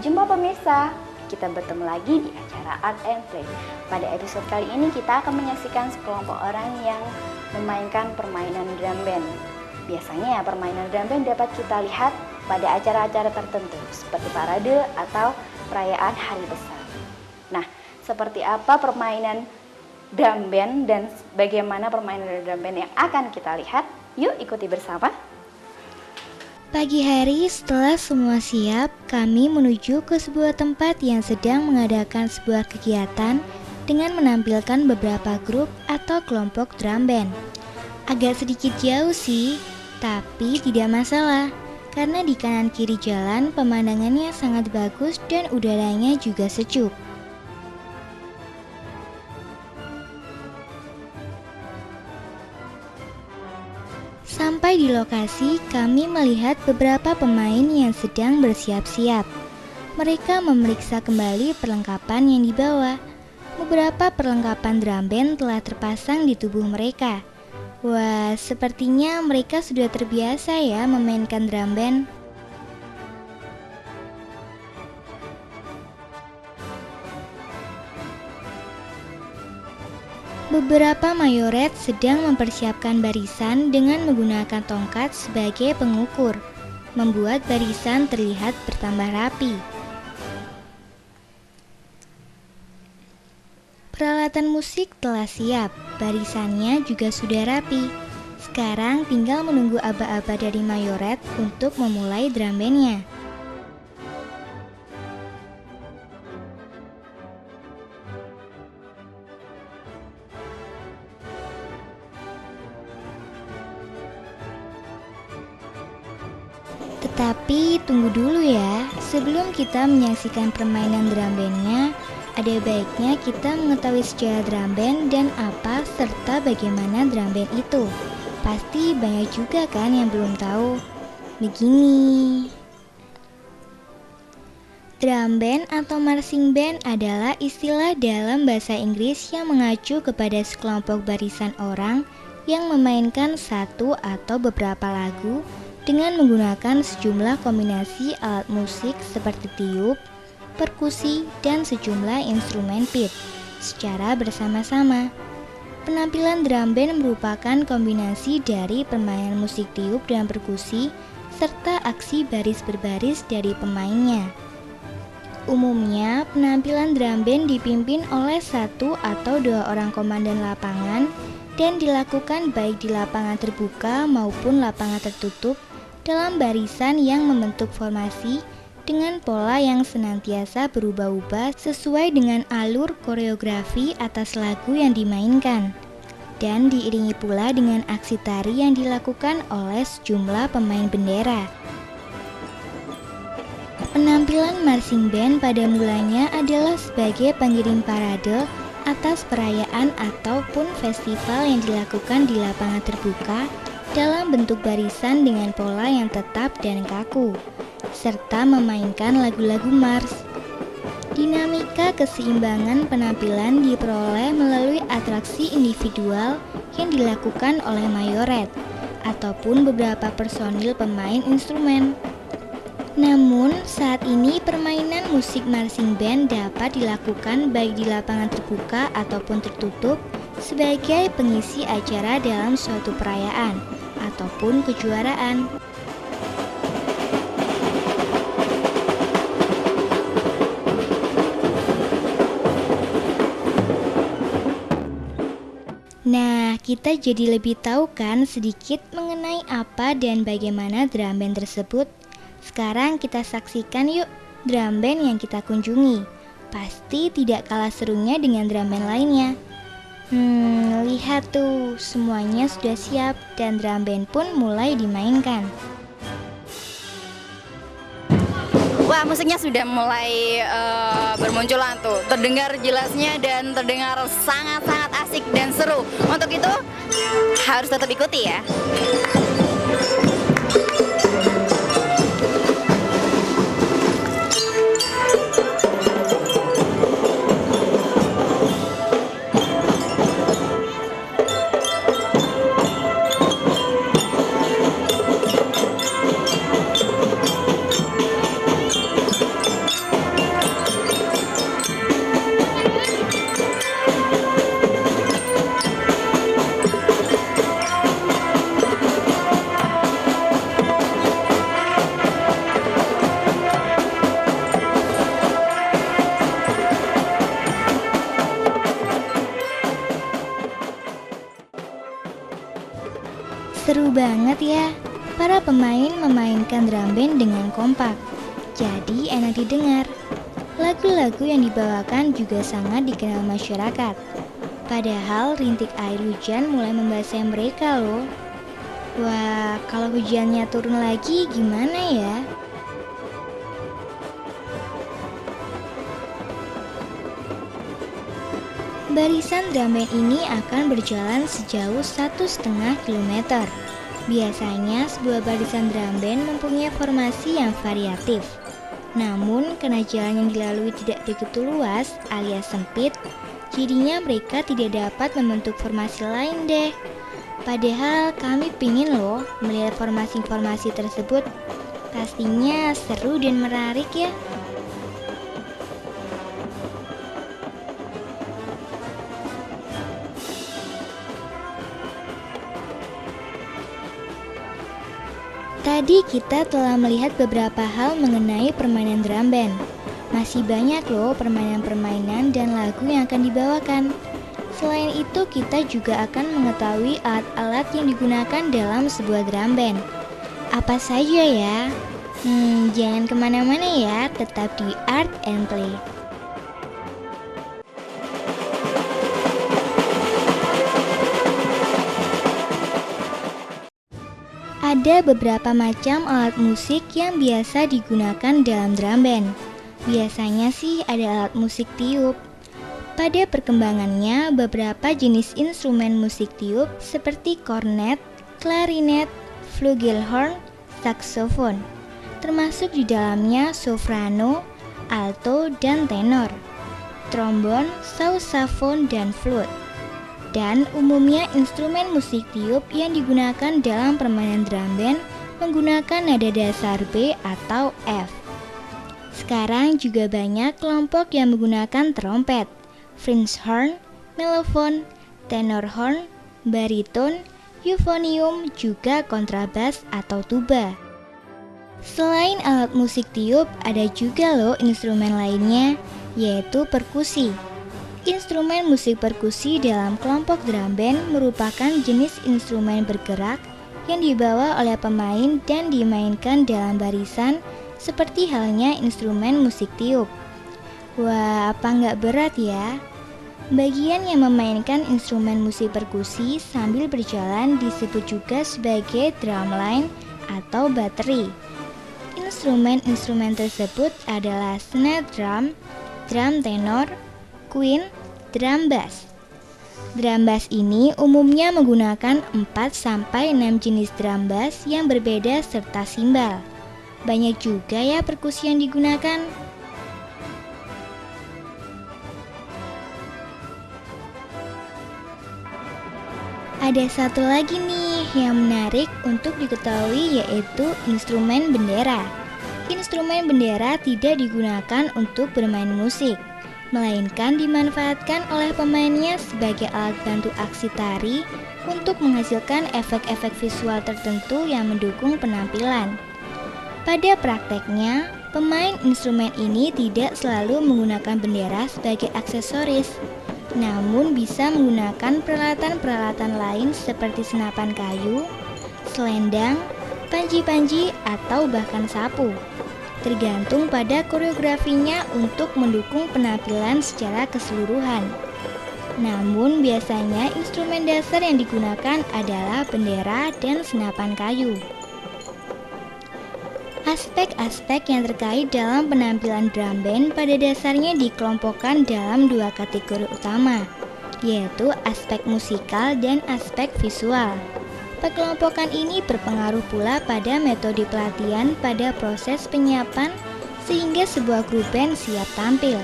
jumpa pemirsa, kita bertemu lagi di acara Art and Play. Pada episode kali ini kita akan menyaksikan sekelompok orang yang memainkan permainan drum band. Biasanya permainan drum band dapat kita lihat pada acara-acara tertentu seperti parade atau perayaan hari besar. Nah, seperti apa permainan drum band dan bagaimana permainan drum band yang akan kita lihat? Yuk ikuti bersama. Pagi hari setelah semua siap, kami menuju ke sebuah tempat yang sedang mengadakan sebuah kegiatan dengan menampilkan beberapa grup atau kelompok drum band. Agak sedikit jauh sih, tapi tidak masalah karena di kanan kiri jalan pemandangannya sangat bagus dan udaranya juga sejuk. Sampai di lokasi, kami melihat beberapa pemain yang sedang bersiap-siap. Mereka memeriksa kembali perlengkapan yang dibawa. Beberapa perlengkapan drum band telah terpasang di tubuh mereka. Wah, sepertinya mereka sudah terbiasa ya memainkan drum band. Beberapa mayoret sedang mempersiapkan barisan dengan menggunakan tongkat sebagai pengukur, membuat barisan terlihat bertambah rapi. Peralatan musik telah siap, barisannya juga sudah rapi. Sekarang tinggal menunggu aba-aba dari mayoret untuk memulai drum bandnya. Tetapi tunggu dulu ya, sebelum kita menyaksikan permainan drum bandnya, ada baiknya kita mengetahui sejarah drum band dan apa serta bagaimana drum band itu. Pasti banyak juga kan yang belum tahu. Begini, drum band atau marching band adalah istilah dalam bahasa Inggris yang mengacu kepada sekelompok barisan orang yang memainkan satu atau beberapa lagu dengan menggunakan sejumlah kombinasi alat musik seperti tiup, perkusi, dan sejumlah instrumen pit secara bersama-sama. Penampilan drum band merupakan kombinasi dari permainan musik tiup dan perkusi serta aksi baris berbaris dari pemainnya. Umumnya, penampilan drum band dipimpin oleh satu atau dua orang komandan lapangan dan dilakukan baik di lapangan terbuka maupun lapangan tertutup dalam barisan yang membentuk formasi dengan pola yang senantiasa berubah-ubah sesuai dengan alur koreografi atas lagu yang dimainkan dan diiringi pula dengan aksi tari yang dilakukan oleh sejumlah pemain bendera. Penampilan marching band pada mulanya adalah sebagai pengiring parade atas perayaan ataupun festival yang dilakukan di lapangan terbuka dalam bentuk barisan dengan pola yang tetap dan kaku, serta memainkan lagu-lagu mars. Dinamika keseimbangan penampilan diperoleh melalui atraksi individual yang dilakukan oleh mayoret ataupun beberapa personil pemain instrumen. Namun, saat ini permainan musik marching band dapat dilakukan baik di lapangan terbuka ataupun tertutup sebagai pengisi acara dalam suatu perayaan ataupun kejuaraan. Nah, kita jadi lebih tahu kan sedikit mengenai apa dan bagaimana drum band tersebut. Sekarang kita saksikan yuk drum band yang kita kunjungi. Pasti tidak kalah serunya dengan drum band lainnya. Lihat tuh, semuanya sudah siap dan drum band pun mulai dimainkan. Wah, musiknya sudah mulai bermunculan tuh, terdengar jelasnya dan terdengar sangat-sangat asik dan seru. Untuk itu harus tetap ikuti ya. banget ya. Para pemain memainkan drum band dengan kompak, jadi enak didengar. Lagu-lagu yang dibawakan juga sangat dikenal masyarakat. Padahal rintik air hujan mulai membasahi mereka loh. Wah, kalau hujannya turun lagi gimana ya? Barisan drum band ini akan berjalan sejauh 1,5 kilometer. Biasanya sebuah barisan drum band mempunyai formasi yang variatif. Namun karena jalan yang dilalui tidak begitu luas alias sempit, jadinya mereka tidak dapat membentuk formasi lain deh. Padahal kami pingin loh melihat formasi-formasi tersebut. Pastinya seru dan menarik ya. Tadi kita telah melihat beberapa hal mengenai permainan drum band. Masih banyak loh permainan-permainan dan lagu yang akan dibawakan. Selain itu, kita juga akan mengetahui alat-alat yang digunakan dalam sebuah drum band. Apa saja ya? Jangan kemana-mana ya, tetap di Art and Play. Ada beberapa macam alat musik yang biasa digunakan dalam drum band. Biasanya sih ada alat musik tiup. Pada perkembangannya, beberapa jenis instrumen musik tiup seperti kornet, klarinet, flugelhorn, saksofon, termasuk di dalamnya soprano, alto, dan tenor, trombon, saxophone, dan flute. Dan umumnya instrumen musik tiup yang digunakan dalam permainan drum band menggunakan nada dasar B atau F. Sekarang juga banyak kelompok yang menggunakan trompet, French horn, mellophone, tenor horn, bariton, euphonium, juga kontrabas atau tuba. Selain alat musik tiup, ada juga loh instrumen lainnya, yaitu perkusi. Instrumen musik perkusi dalam kelompok drum band merupakan jenis instrumen bergerak yang dibawa oleh pemain dan dimainkan dalam barisan seperti halnya instrumen musik tiup. Wah, apa nggak berat ya? Bagian yang memainkan instrumen musik perkusi sambil berjalan disebut juga sebagai drumline atau battery. Instrumen-instrumen tersebut adalah snare drum, drum tenor, queen, drum bass. Drum bass ini umumnya menggunakan 4-6 jenis drum bass yang berbeda serta simbal. Banyak juga ya perkusi yang digunakan. Ada satu lagi nih yang menarik untuk diketahui, yaitu instrumen bendera. Instrumen bendera tidak digunakan untuk bermain musik, melainkan dimanfaatkan oleh pemainnya sebagai alat bantu aksi tari untuk menghasilkan efek-efek visual tertentu yang mendukung penampilan. Pada prakteknya, pemain instrumen ini tidak selalu menggunakan bendera sebagai aksesoris, namun bisa menggunakan peralatan-peralatan lain seperti senapan kayu, selendang, panji-panji, atau bahkan sapu. Tergantung pada koreografinya untuk mendukung penampilan secara keseluruhan. Namun biasanya instrumen dasar yang digunakan adalah bendera dan senapan kayu. Aspek-aspek yang terkait dalam penampilan drum band pada dasarnya dikelompokkan dalam dua kategori utama, yaitu aspek musikal dan aspek visual. Pengelompokan ini berpengaruh pula pada metode pelatihan pada proses penyiapan sehingga sebuah grup band siap tampil.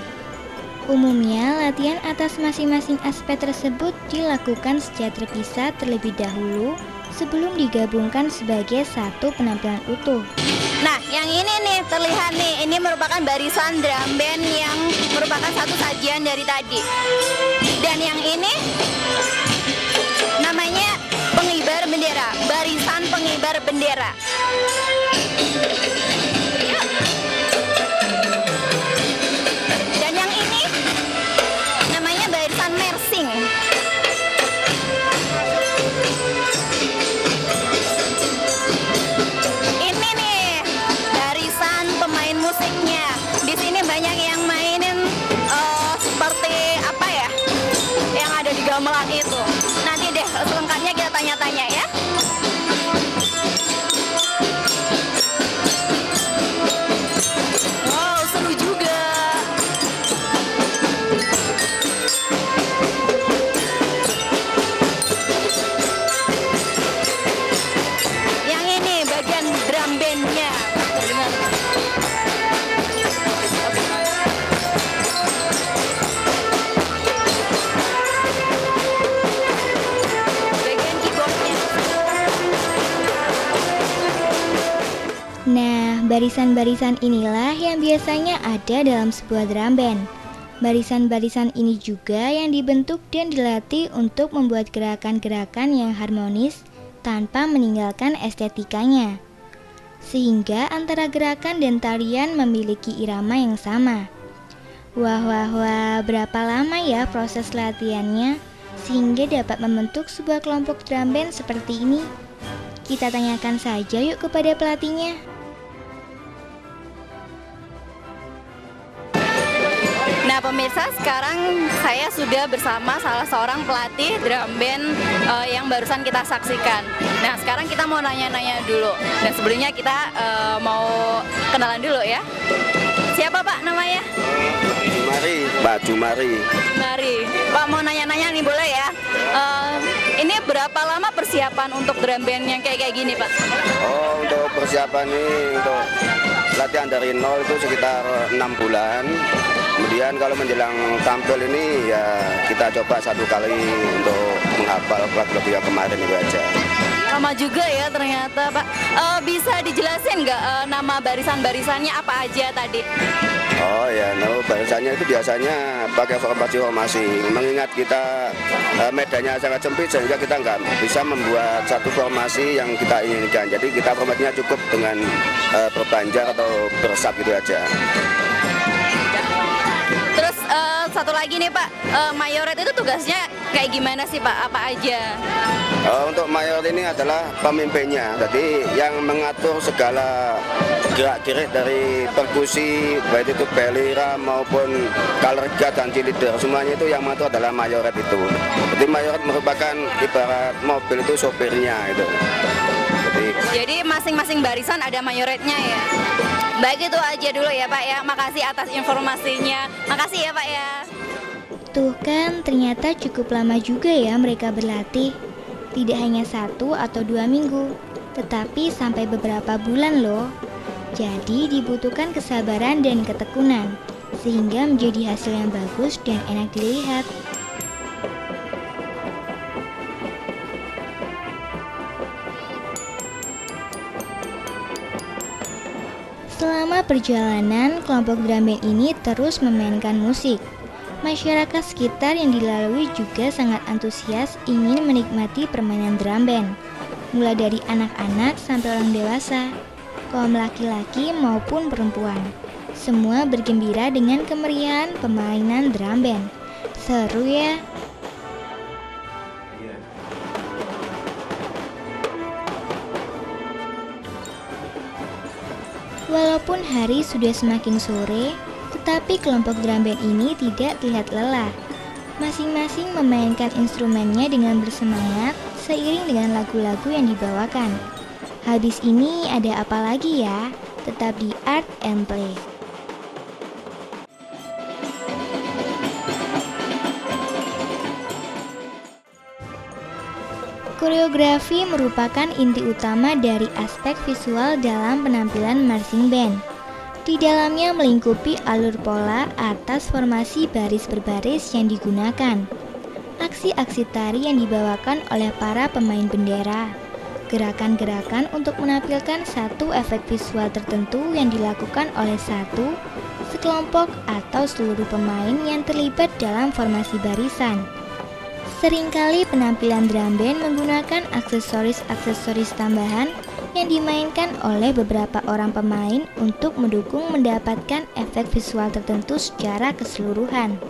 Umumnya, latihan atas masing-masing aspek tersebut dilakukan secara terpisah terlebih dahulu sebelum digabungkan sebagai satu penampilan utuh. Nah, yang ini nih terlihat nih, ini merupakan barisan drum band yang merupakan satu sajian dari tadi. Dan yang ini namanya pengibar bendera, barisan pengibar bendera. Dan yang ini namanya barisan mersing. Nah, barisan-barisan inilah yang biasanya ada dalam sebuah drum band. Barisan-barisan ini juga yang dibentuk dan dilatih untuk membuat gerakan-gerakan yang harmonis tanpa meninggalkan estetikanya. Sehingga antara gerakan dan tarian memiliki irama yang sama. Wah, berapa lama ya proses latihannya sehingga dapat membentuk sebuah kelompok drum band seperti ini? Kita tanyakan saja yuk kepada pelatihnya. Nah pemirsa, sekarang saya sudah bersama salah seorang pelatih drum band yang barusan kita saksikan. Nah sekarang kita mau nanya-nanya dulu. Dan sebelumnya kita mau kenalan dulu ya. Siapa Pak namanya? Jumari, Pak Jumari. Jumari. Pak mau nanya-nanya nih boleh ya? Ini berapa lama persiapan untuk drum band yang kayak gini Pak? Oh, untuk persiapan ini untuk latihan dari nol itu sekitar 6 bulan. Kemudian kalau menjelang tampil ini ya kita coba 1 kali untuk menghafal lagu yang kemarin itu aja. Lama juga ya ternyata Pak. Bisa dijelasin nggak nama barisan-barisannya apa aja tadi? Oh ya, barisannya itu biasanya pakai formasi-formasi. Mengingat kita medannya sangat sempit sehingga kita nggak bisa membuat satu formasi yang kita inginkan. Jadi kita formasinya cukup dengan berbanjar atau bersab gitu aja. Terus satu lagi nih Pak, mayoret itu tugasnya kayak gimana sih Pak? Apa aja? Untuk mayoret ini adalah pemimpinnya, jadi yang mengatur segala gerak-gerik dari perkusi, baik itu belira maupun kalerga dan leader, semuanya itu yang mengatur adalah mayoret itu. Jadi mayoret merupakan ibarat mobil itu sopirnya itu. Jadi masing-masing barisan ada mayoretnya ya? Baik itu aja dulu ya Pak ya, makasih atas informasinya. Makasih ya Pak ya. Tuh kan, ternyata cukup lama juga ya mereka berlatih. Tidak hanya 1 atau 2 minggu, tetapi sampai beberapa bulan loh. Jadi dibutuhkan kesabaran dan ketekunan, sehingga menjadi hasil yang bagus dan enak dilihat. Selama perjalanan, kelompok drum band ini terus memainkan musik. Masyarakat sekitar yang dilalui juga sangat antusias ingin menikmati permainan drum band, mulai dari anak-anak sampai orang dewasa, kaum laki-laki maupun perempuan. Semua bergembira dengan kemeriahan permainan drum band. Seru ya? Walaupun hari sudah semakin sore, tetapi kelompok drum band ini tidak terlihat lelah. Masing-masing memainkan instrumennya dengan bersemangat seiring dengan lagu-lagu yang dibawakan. Habis ini ada apa lagi ya? Tetap di Art and Play. Koreografi merupakan inti utama dari aspek visual dalam penampilan marching band. Di dalamnya melingkupi alur pola atas formasi baris berbaris yang digunakan, aksi-aksi tari yang dibawakan oleh para pemain bendera, gerakan-gerakan untuk menampilkan satu efek visual tertentu yang dilakukan oleh satu, sekelompok atau seluruh pemain yang terlibat dalam formasi barisan. Seringkali penampilan drum band menggunakan aksesoris-aksesoris tambahan yang dimainkan oleh beberapa orang pemain untuk mendukung mendapatkan efek visual tertentu secara keseluruhan.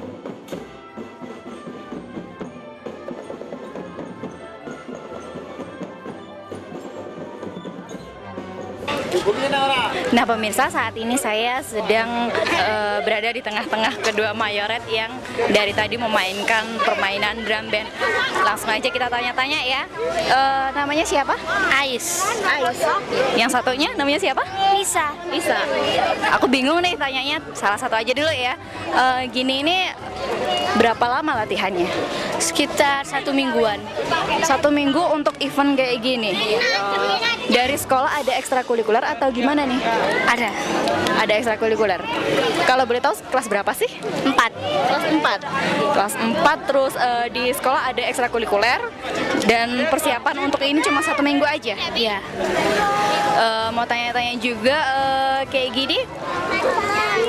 Nah pemirsa, saat ini saya sedang berada di tengah-tengah kedua mayoret yang dari tadi memainkan permainan drum band. Langsung aja kita tanya-tanya ya. Namanya siapa? Ais. Yang satunya namanya siapa? Bisa. Isa. Aku bingung nih tanyanya, salah satu aja dulu ya. Gini ini berapa lama latihannya? Sekitar 1 mingguan. 1 minggu untuk event kayak gini. Dari sekolah ada ekstrakurikuler atau gimana nih? Ada. Ada ekstrakurikuler. Kalau boleh tahu kelas berapa sih? 4. Kelas 4. Kelas 4 terus di sekolah ada ekstrakurikuler dan persiapan untuk ini cuma 1 minggu aja. Iya. Mau tanya-tanya juga kayak gini.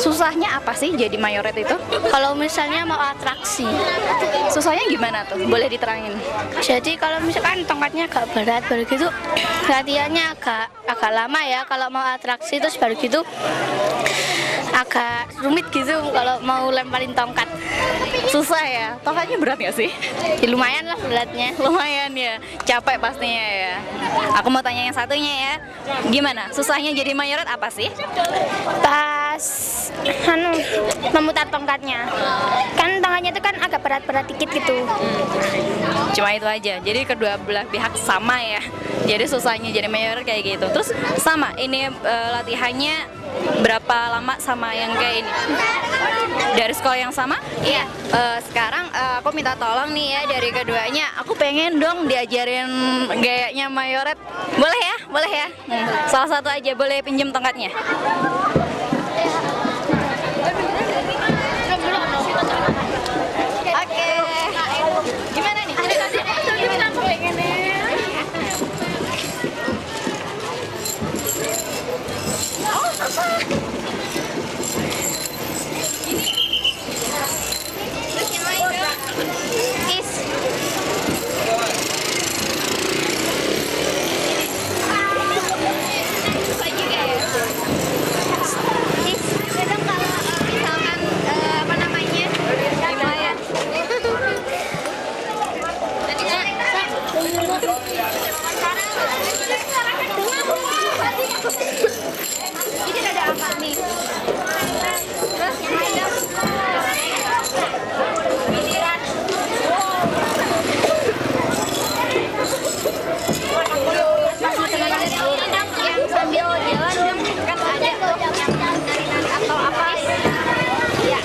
Susahnya apa sih jadi mayoret itu? Kalau misalnya mau atraksi. Susahnya gimana tuh? Boleh diterangin? Jadi kalau misalkan tongkatnya agak berat baru gitu latihannya agak lama ya. Kalau mau atraksi terus baru gitu agak rumit gitu kalau mau lemparin tongkat. Susah ya? Tongkatnya berat nggak sih? Ya, lumayan lah beratnya. Lumayan ya, capek pastinya ya. Aku mau tanya yang satunya ya. Gimana? Susahnya jadi mayoret apa sih? Pas memutar tongkatnya. Kan tangannya itu kan agak berat-berat dikit gitu. Cuma itu aja. Jadi kedua belah pihak sama ya. Jadi susahnya jadi mayoret kayak gitu. Terus sama, ini latihannya berapa lama sama yang kayak ini? Dari sekolah yang sama? Iya. Sekarang aku minta tolong nih ya dari keduanya. Aku pengen dong diajarin gayanya mayoret. Boleh ya? Boleh ya? Salah satu aja, boleh pinjem tongkatnya? Oke. Gimana nih? Ini ada apa nih? Terus yang ada giliran. Yang sambil jalan kan ada tuh yang nari-nari atau apa? Iya.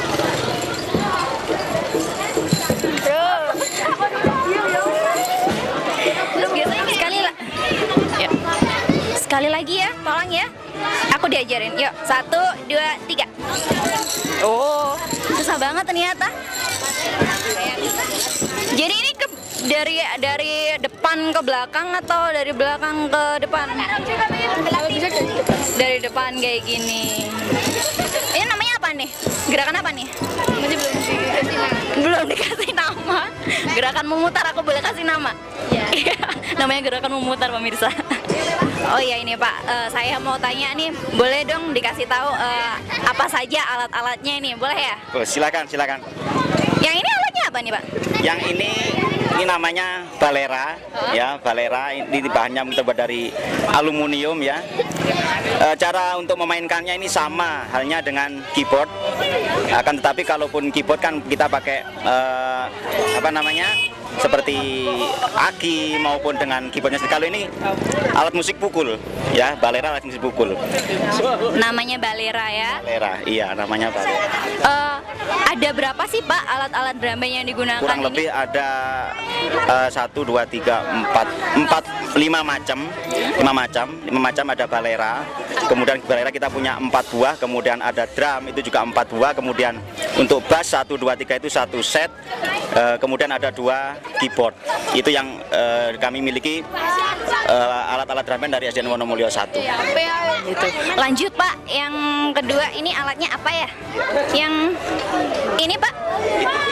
Terus biasanya sekali lagi ya, tolong ya. Aku diajarin. Yuk, 1, 2, 3. Oh, susah banget ternyata. Jadi ini dari depan ke belakang atau dari belakang ke depan? Dari depan kayak gini. Ini namanya apa nih? Gerakan apa nih? Belum dikasih nama. Gerakan memutar, aku boleh kasih nama? Iya. Namanya gerakan memutar, pemirsa. Oh iya ini Pak, saya mau tanya nih, boleh dong dikasih tahu apa saja alat-alatnya ini, boleh ya? Oh, silakan. Yang ini alatnya apa nih Pak? Yang ini namanya balera, ya balera. Ini bahannya terbuat dari aluminium ya. Cara untuk memainkannya ini sama halnya dengan keyboard. Akan tetapi kalaupun keyboard kan kita pakai seperti aki maupun dengan keyboardnya. Kalau ini alat musik pukul, ya balera alat musik pukul. Namanya balera ya? Balera, iya namanya balera. Ada berapa sih Pak alat-alat drum band yang digunakan? Kurang lebih ada 1, 2, 3, 4, 5 macam. 5 macam ada balera. Kemudian balera kita punya 4 buah. Kemudian ada drum itu juga 4 buah. Kemudian untuk bass 1, 2, 3 itu 1 set. Kemudian ada 2 keyboard. Itu yang kami miliki alat-alat drum band dari SDN Wonomulyo 1. Gitu. Lanjut Pak, yang kedua ini alatnya apa ya? Yang ini Pak?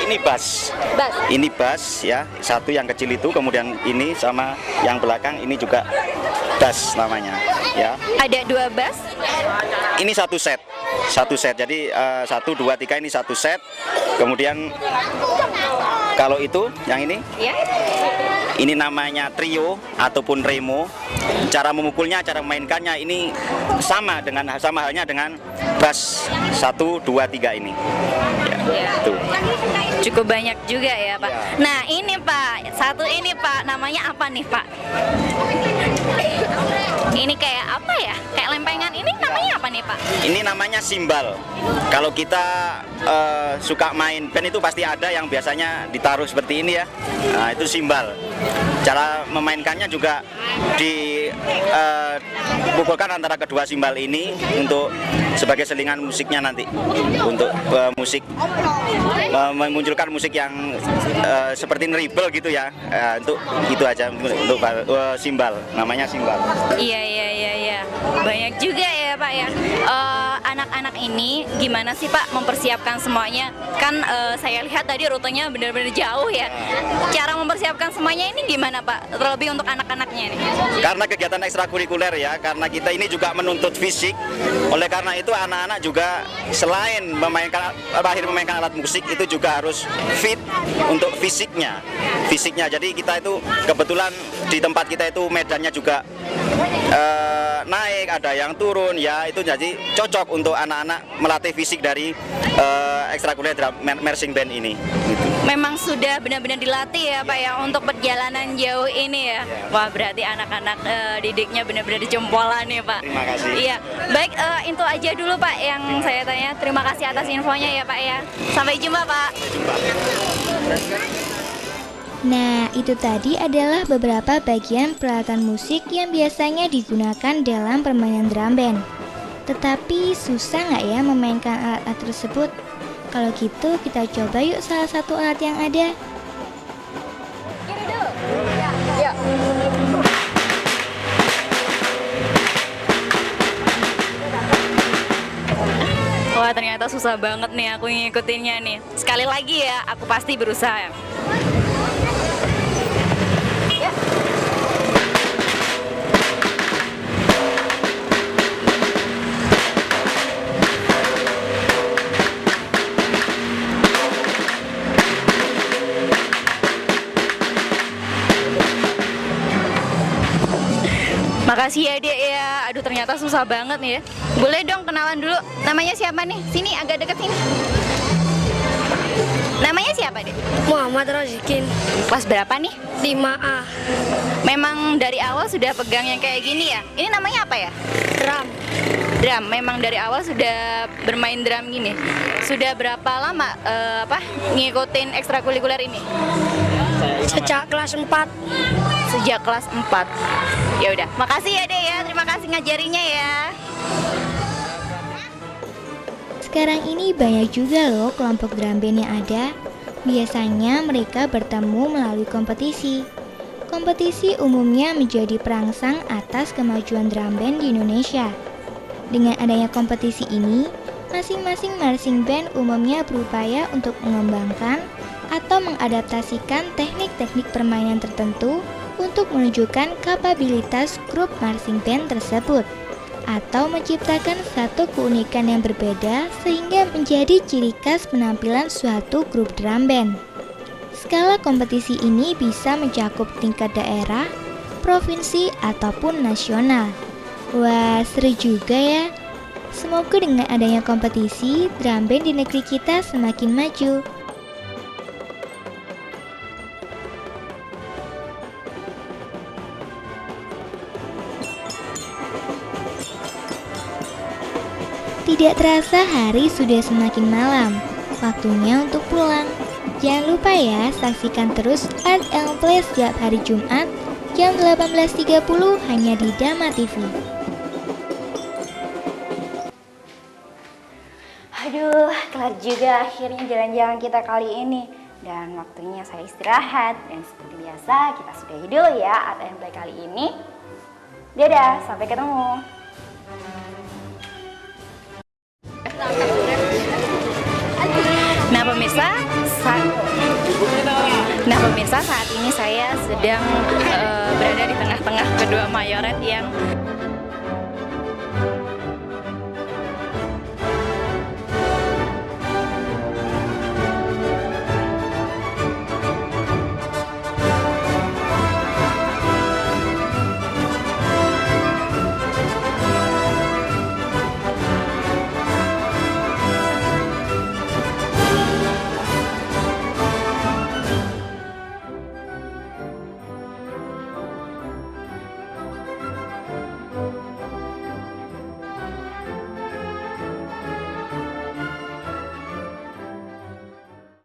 Ini bass. Ini bass ya, satu yang kecil itu, kemudian ini sama yang belakang ini juga bass namanya ya. Ada 2 bass? Ini 1 set. Jadi 1, 2, 3 ini 1 set. Kemudian kalau itu yang ini? Ya. Ini namanya trio ataupun remo. Cara memukulnya, cara memainkannya ini sama halnya dengan bass 1, 2, 3 ini. Ya. Tuh. Cukup banyak juga ya Pak. Nah ini Pak, satu ini Pak, namanya apa nih Pak? Ini kayak apa ya? Kayak lempengan. Ini namanya apa nih Pak? Ini namanya simbal. Kalau kita suka main band itu pasti ada yang biasanya ditaruh seperti ini ya. Nah, itu simbal. Cara memainkannya juga di dipukulkan antara kedua simbal ini untuk sebagai selingan musiknya nanti untuk musik memunculkan musik yang seperti neribel gitu ya. Untuk itu aja untuk simbal, namanya simbal. Iya. Banyak juga ya Pak ya. Anak-anak ini gimana sih Pak mempersiapkan semuanya? Kan saya lihat tadi rutenya benar-benar jauh ya. Cara mempersiapkan semuanya ini gimana Pak? Terlebih untuk anak-anaknya nih. Karena kegiatan ekstrakurikuler ya, karena kita ini juga menuntut fisik. Oleh karena itu anak-anak juga selain memainkan alat musik itu juga harus fit untuk fisiknya. Jadi kita itu kebetulan di tempat kita itu medannya juga naik, ada yang turun ya, itu jadi cocok untuk anak-anak melatih fisik dari ekstrakurikuler marching band ini gitu. Memang sudah benar-benar dilatih ya Pak ya untuk perjalanan jauh ini ya. Wah, berarti anak-anak didiknya benar-benar dijempolan ya Pak. Terima kasih. Iya. Baik, itu aja dulu Pak yang saya tanya. Terima kasih atas infonya ya Pak ya. Sampai jumpa Pak. Nah, itu tadi adalah beberapa bagian peralatan musik yang biasanya digunakan dalam permainan drum band. Tetapi susah nggak ya memainkan alat-alat tersebut? Kalau gitu kita coba yuk salah satu alat yang ada. Wah, ternyata susah banget nih aku ngikutinnya nih. Sekali lagi ya, aku pasti berusaha. Makasih ya Dek ya. Aduh, ternyata susah banget nih ya. Boleh dong kenalan dulu. Namanya siapa nih? Sini, agak deket sini. Namanya siapa Dek? Muhammad Rozikin, Kelas berapa nih? 5A, Memang dari awal sudah pegang yang kayak gini ya? Ini namanya apa ya? drum. Drum. Memang dari awal sudah bermain drum gini. Sudah berapa lama ngikutin ekstrakurikuler ini? Sejak kelas 4. Sejak kelas 4. Ya udah, makasih ya Dek ya. Terima kasih ngajarinya ya. Sekarang ini banyak juga loh kelompok drum band yang ada. Biasanya mereka bertemu melalui kompetisi. Kompetisi umumnya menjadi perangsang atas kemajuan drum band di Indonesia. Dengan adanya kompetisi ini, masing-masing marching band umumnya berupaya untuk mengembangkan atau mengadaptasikan teknik-teknik permainan tertentu untuk menunjukkan kapabilitas grup marching band tersebut, atau menciptakan satu keunikan yang berbeda sehingga menjadi ciri khas penampilan suatu grup drum band. Skala kompetisi ini bisa mencakup tingkat daerah, provinsi, ataupun nasional. Wah, seru juga ya. Semoga dengan adanya kompetisi, drum band di negeri kita semakin maju. Tidak terasa hari sudah semakin malam. Waktunya untuk pulang. Jangan lupa ya, saksikan terus Art and Play setiap hari Jumat jam 18.30 hanya di Dama TV. Aduh, kelar juga akhirnya jalan-jalan kita kali ini. Dan waktunya saya istirahat. Dan seperti biasa, kita sudahi dulu ya Art and Play kali ini. Dadah, sampai ketemu. Nah pemirsa, saat ini saya sedang berada di tengah-tengah kedua mayoret yang